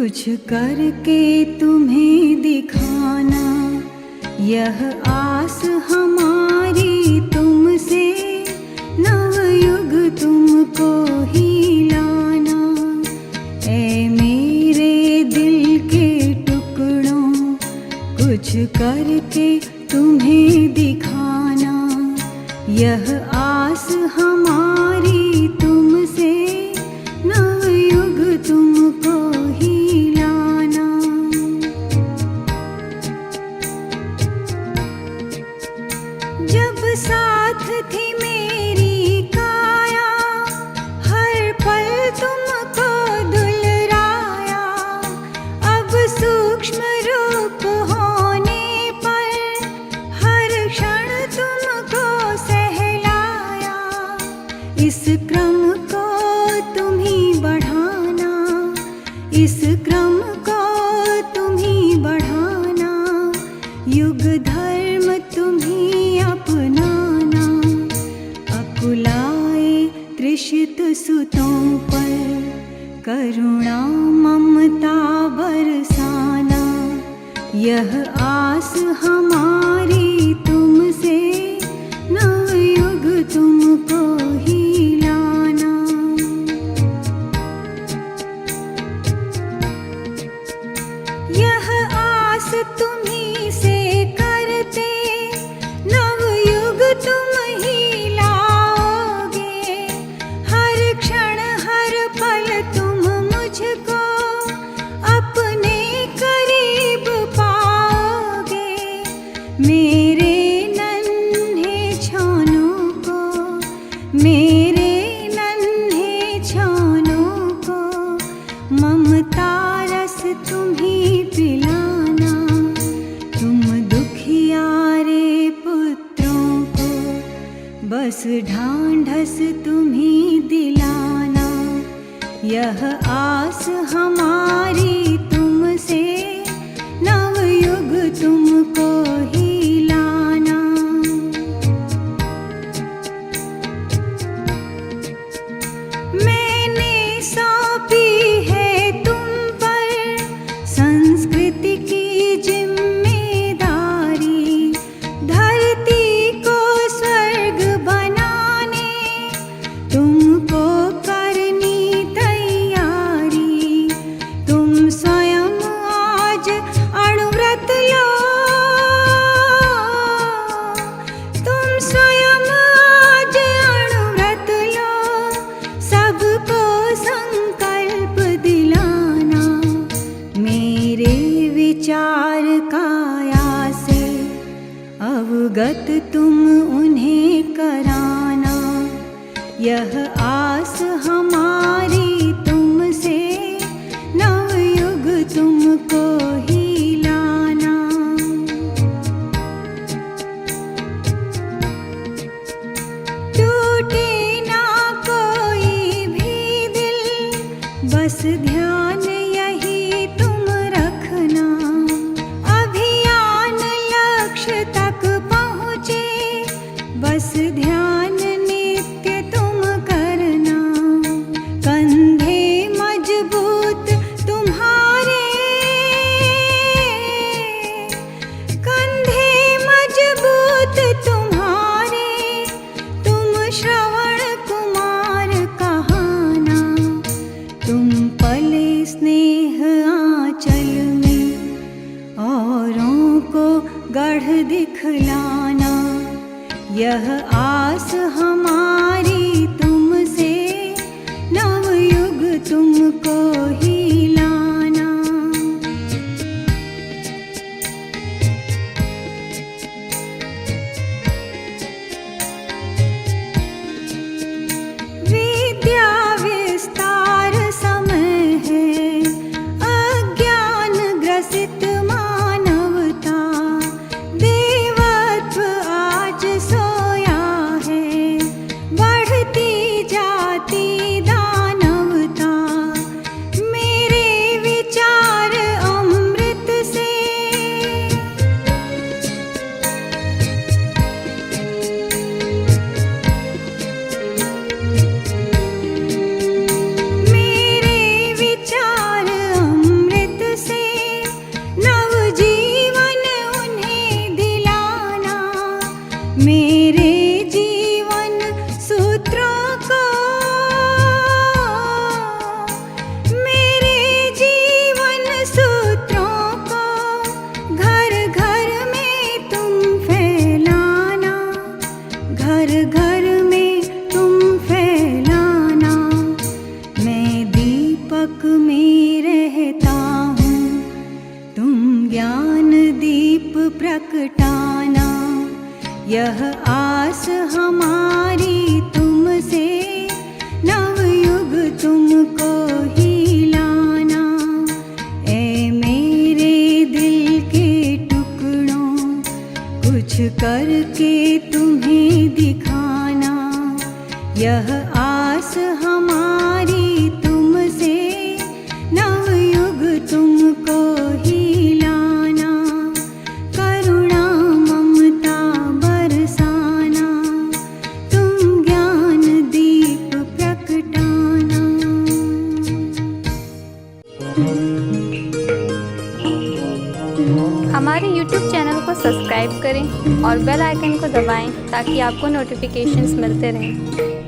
कुछ करके तुम्हें दिखाना, यह आस हमारी तुमसे, नवयुग तुमको ही लाना। ऐ मेरे दिल के टुकड़ों, कुछ करके तुम्हें दिखाना, यह आस हमारी तुमसे, नवयुग तुमको ही लाना। जब साथ थी मेरी काया, हर पल तुमको दुलराया, अब सूक्ष्म रूप होने पर हर क्षण तुमको सहलाया। इस क्रम को तुम ही बढ़ाना, इस क्रम को तुम ही बढ़ाना, युग धर्म तुम ही अपनाना। अकुलाए तृषित सुतों पर करुणा ममता बरसाना, यह आस हमारी तुमसे, नवयुग तुमको ही लाना। यह आस तुम्ही से करते, नवयुग तुम ही लाओगे। हर क्षण हर पल तुम मुझको अपने करीब पाओगे। मेरे नन्हे छानों को, मेरे नन्हे छानों को, ममता रस तुम ही पिलाना। तुम दुखियारे पुत्रों को बस ढांढस तुम ही दिलाना, यह आस हमारी तुमसे, नवयुग तुमको ही लाना। मैंने सौंपी है तुम पर संस्कृति की जिम्मेदारी, धरती को स्वर्ग बनाने तुमको करनी तैयारी। तुम स्वयं आज अणुव्रत लो, तुम स्वयं आज अणुव्रत लो, सबको संकल्प दिलाना। मेरे विचार काया से अवगत तुम उन्हें कराना, यह आस हमारी तुमसे, नवयुग तुमको ही लाना। टूटे ना कोई भी दिल, बस ध्यान यही तुम रखना। अभियान लक्ष्य तक पहुँचे, बस ध्यान नित्य तुम करना। कंधे मजबूत तुम्हारे, कंधे मजबूत तुम्हारे, तुम श्रवण कुमार कहाना। तुम पले स्नेह आंचल में, औरों को गढ़ दिखलाना, यह आस हमारी तुमसे, नवयुग तुमको ही लाना। विद्या विस्तार समय है, अज्ञान ग्रसित मानवता, देवत्व आज सोया है। दीपक में रहता हूँ, तुम ज्ञान दीप प्रकटाना। यह आस हमारी तुमसे, नवयुग तुमको ही लाना। ऐ मेरे दिल के टुकड़ों, कुछ करके तुम्हें दिखाना। यह आस हमारी तुमसे, नवयुग तुमको ही लाना। करुणा ममता बरसाना, तुम ज्ञान दीप प्रकटाना। हमारे YouTube चैनल को सब्सक्राइब करें और बेल आइकन को दबाएं ताकि आपको नोटिफिकेशंस मिलते रहें।